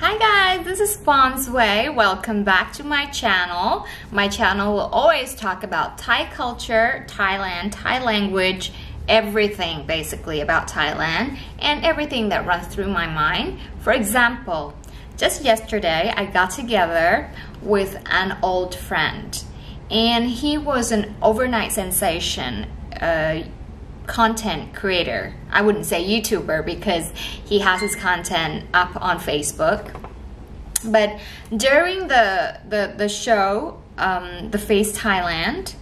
Hi guys, this is Bon's Way. Welcome back to my channel. My channel will always talk about Thai culture, Thailand, Thai language, everything basically about Thailand and everything that runs through my mind. For example, just yesterday I got together with an old friend and he was an overnight sensation, content creator. I wouldn't say YouTuber because he has his content up on Facebook. But during the show, The Face Thailand,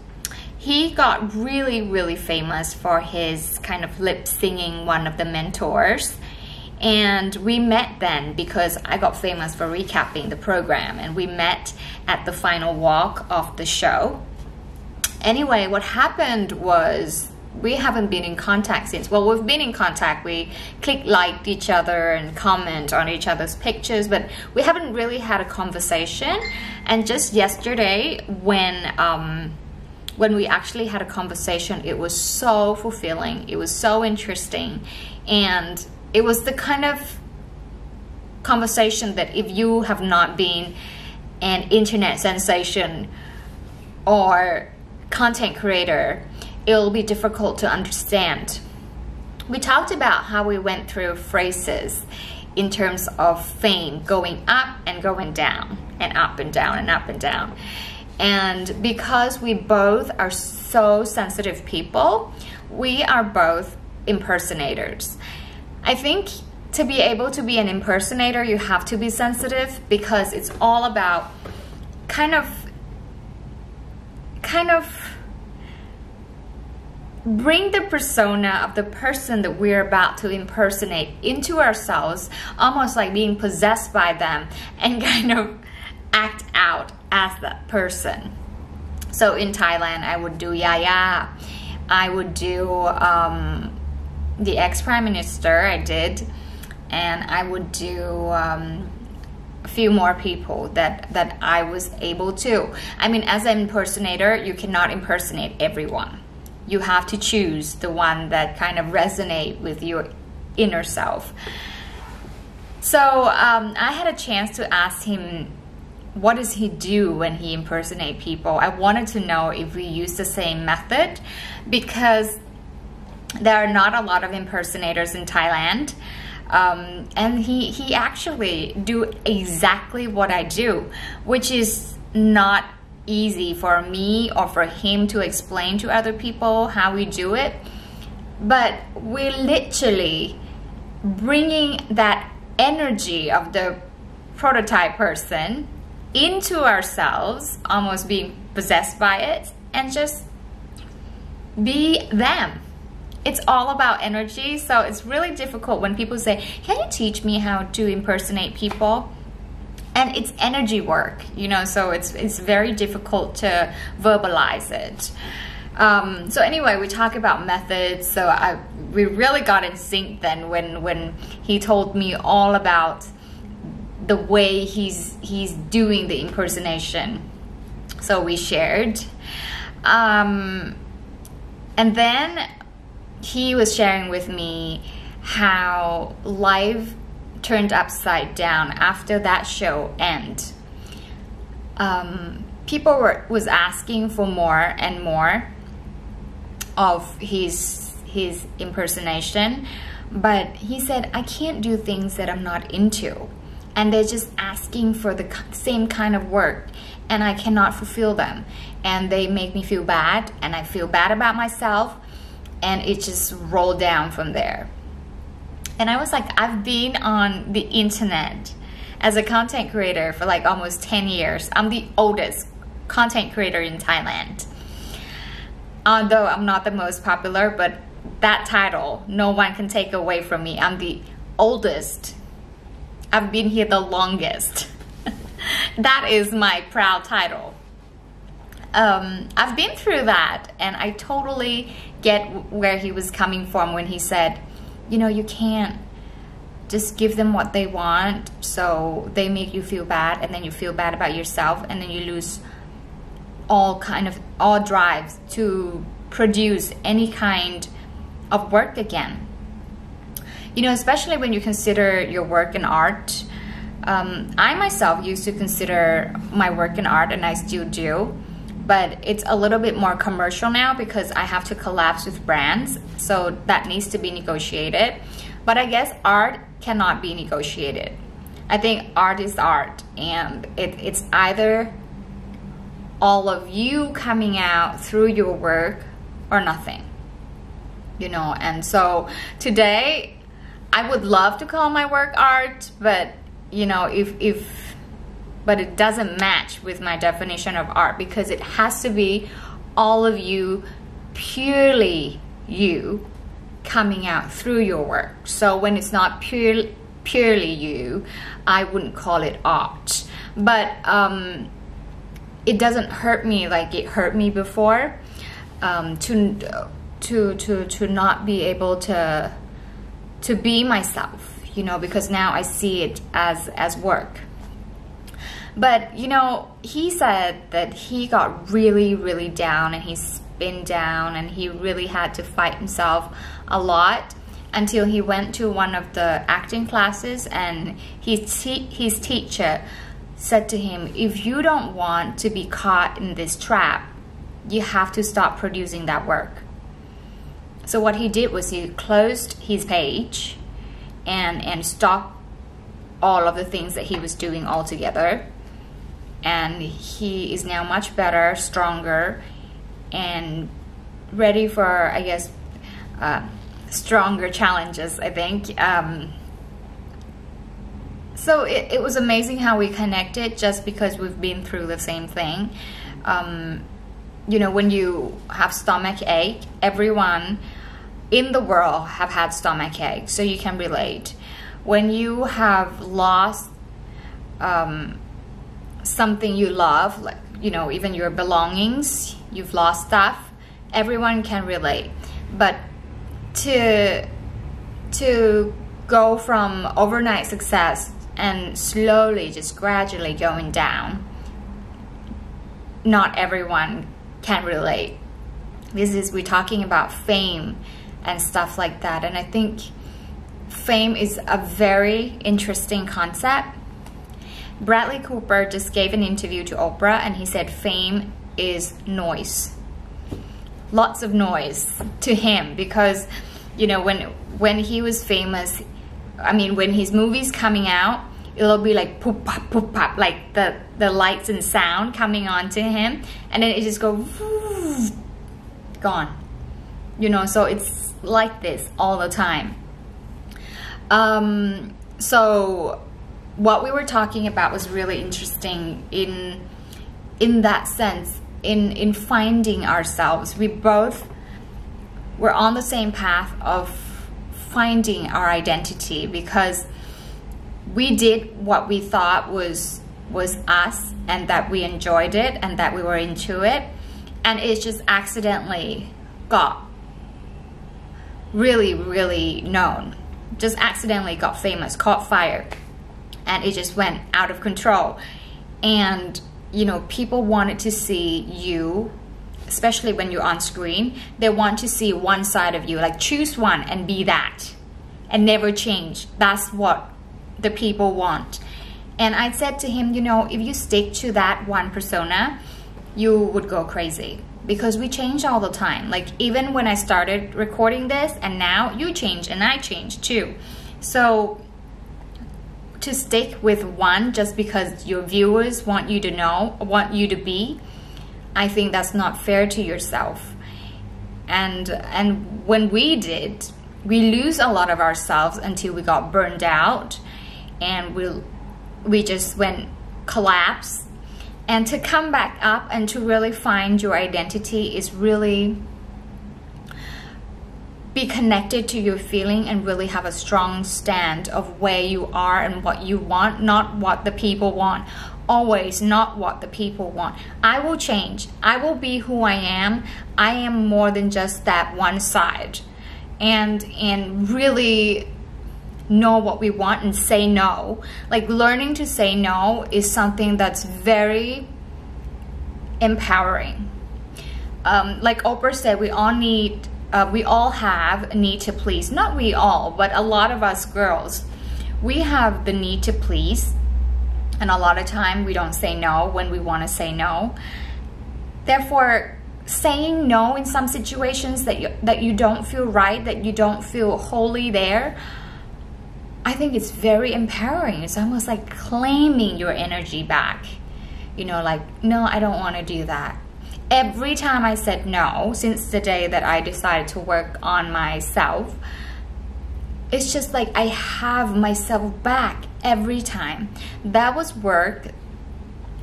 he got really famous for his kind of lip singing one of the mentors. And we met then because I got famous for recapping the program, and we met at the final walk of the show. Anyway, what happened was we haven't been in contact since. Well, we've been in contact. We liked each other and comment on each other's pictures, but we haven't really had a conversation. And just yesterday, when we actually had a conversation, it was so fulfilling. It was so interesting, and it was the kind of conversation that if you have not been an internet sensation or content creator, it'll be difficult to understand. We talked about how we went through phases in terms of fame, going up and going down, and up and down and up and down. And because we both are so sensitive people, we are both impersonators. I think to be able to be an impersonator, you have to be sensitive because it's all about kind of bring the persona of the person that we're about to impersonate into ourselves, almost like being possessed by them, and kind of act out as that person. So in Thailand, I would do Yaya. I would do the ex-prime minister, I did, and I would do a few more people that I was able to. I mean, as an impersonator, you cannot impersonate everyone. You have to choose the one that kind of resonate with your inner self. So I had a chance to ask him, what does he do when he impersonate people? I wanted to know if we use the same method, because there are not a lot of impersonators in Thailand. And he actually do exactly what I do, which is not easy for me or for him to explain to other people how we do it. But we're literally bringing that energy of the prototype person into ourselves, almost being possessed by it, and just be them. It's all about energy. So it's really difficult when people say, can you teach me how to impersonate people? And it's energy work, you know, so it's very difficult to verbalize it. So anyway, we talk about methods. So we really got in sync then when he told me all about the way he's doing the impersonation. So we shared. And then he was sharing with me how life turned upside down after that show end. People was asking for more and more of his impersonation, but he said, I can't do things that I'm not into, and they're just asking for the same kind of work, and I cannot fulfill them, and they make me feel bad, and I feel bad about myself, and it just rolled down from there. And I was like, I've been on the internet as a content creator for like almost 10 years. I'm the oldest content creator in Thailand. Although I'm not the most popular, but that title, no one can take away from me. I'm the oldest. I've been here the longest. That is my proud title. I've been through that, and I totally get where he was coming from when he said, you know, you can't just give them what they want, so they make you feel bad, and then you feel bad about yourself, and then you lose all drives to produce any kind of work again. You know, especially when you consider your work in art, I myself used to consider my work in art, and I still do, but it's a little bit more commercial now because I have to collapse with brands, so that needs to be negotiated. But I guess art cannot be negotiated. I think art is art, and it's either all of you coming out through your work or nothing, you know. And so today I would love to call my work art, but you know, but it doesn't match with my definition of art, because it has to be all of you, purely you, coming out through your work. So when it's not purely you, I wouldn't call it art. But it doesn't hurt me like it hurt me before, to not be able to be myself, you know, because now I see it as work. But you know, he said that he got really down, and he's been down, and he really had to fight himself a lot until he went to one of the acting classes, and his teacher said to him, if you don't want to be caught in this trap, you have to stop producing that work. So what he did was he closed his page and stopped all of the things that he was doing altogether. And he is now much better, stronger, and ready for, I guess, stronger challenges, I think. So it was amazing how we connected, just because we've been through the same thing. You know, when you have stomach ache, everyone in the world have had stomach ache, so you can relate. When you have lost something you love, like, you know, even your belongings, you've lost stuff, everyone can relate. But to go from overnight success and slowly, just gradually going down, not everyone can relate. We're talking about fame and stuff like that, and I think fame is a very interesting concept. Bradley Cooper just gave an interview to Oprah, and he said fame is noise. Lots of noise to him, because you know, when he was famous, I mean, when his movie's coming out, it'll be like poop pop, like the lights and sound coming on to him, and then it just go gone, you know. So it's like this all the time. So what we were talking about was really interesting in that sense, in finding ourselves. We both were on the same path of finding our identity, because we did what we thought was us, and that we enjoyed it, and that we were into it, and it just accidentally got really known, just accidentally got famous, caught fire, and it just went out of control. And you know, people wanted to see you, especially when you're on screen, they want to see one side of you, like choose one and be that and never change. That's what the people want. And I said to him, you know, if you stick to that one persona, you would go crazy, because we change all the time. Like even when I started recording this, and now you change and I change too. So to stick with one just because your viewers want you to know, want you to be, I think that's not fair to yourself. And when we did, we lose a lot of ourselves until we got burned out, and we just went collapse. And to come back up and to really find your identity is really be connected to your feeling, and really have a strong stand of where you are and what you want, not what the people want. Always not what the people want. I will change. I will be who I am. I am more than just that one side. And really know what we want and say no. Like learning to say no is something that's very empowering. Like Oprah said, we all have a need to please. Not we all, but a lot of us girls, we have the need to please. And a lot of time we don't say no when we want to say no. Therefore, saying no in some situations that you don't feel right, that you don't feel wholly there, I think it's very empowering. It's almost like claiming your energy back. You know, like, no, I don't want to do that. Every time I said no, since the day that I decided to work on myself, it's just like I have myself back every time. That was work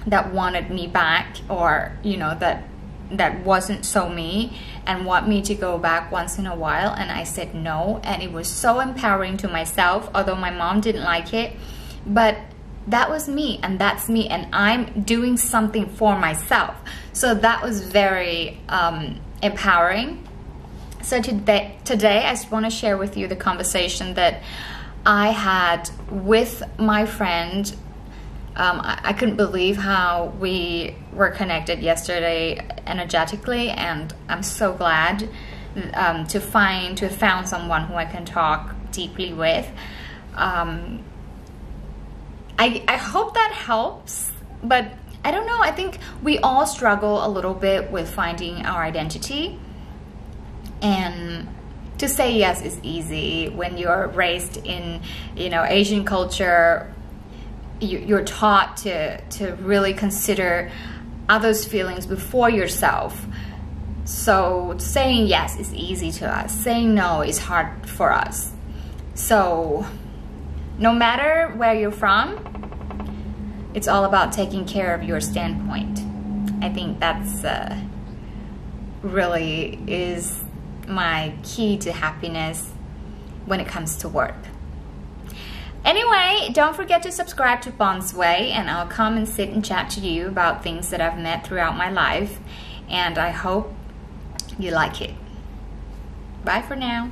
that wanted me back, or, you know, that wasn't so me and want me to go back once in a while, and I said no, and it was so empowering to myself, although my mom didn't like it. But that was me, and that's me, and I'm doing something for myself. So that was very empowering. So today I just want to share with you the conversation that I had with my friend. I couldn't believe how we were connected yesterday energetically, and I'm so glad to have found someone who I can talk deeply with. I hope that helps, but I don't know. I think we all struggle a little bit with finding our identity, and to say yes is easy when you're raised in, you know, Asian culture. You're taught to really consider others' feelings before yourself. So saying yes is easy to us. Saying no is hard for us. So no matter where you're from, it's all about taking care of your standpoint. I think that's really is my key to happiness when it comes to work. Anyway, don't forget to subscribe to Bond's Way, and I'll come and sit and chat to you about things that I've met throughout my life, and I hope you like it. Bye for now.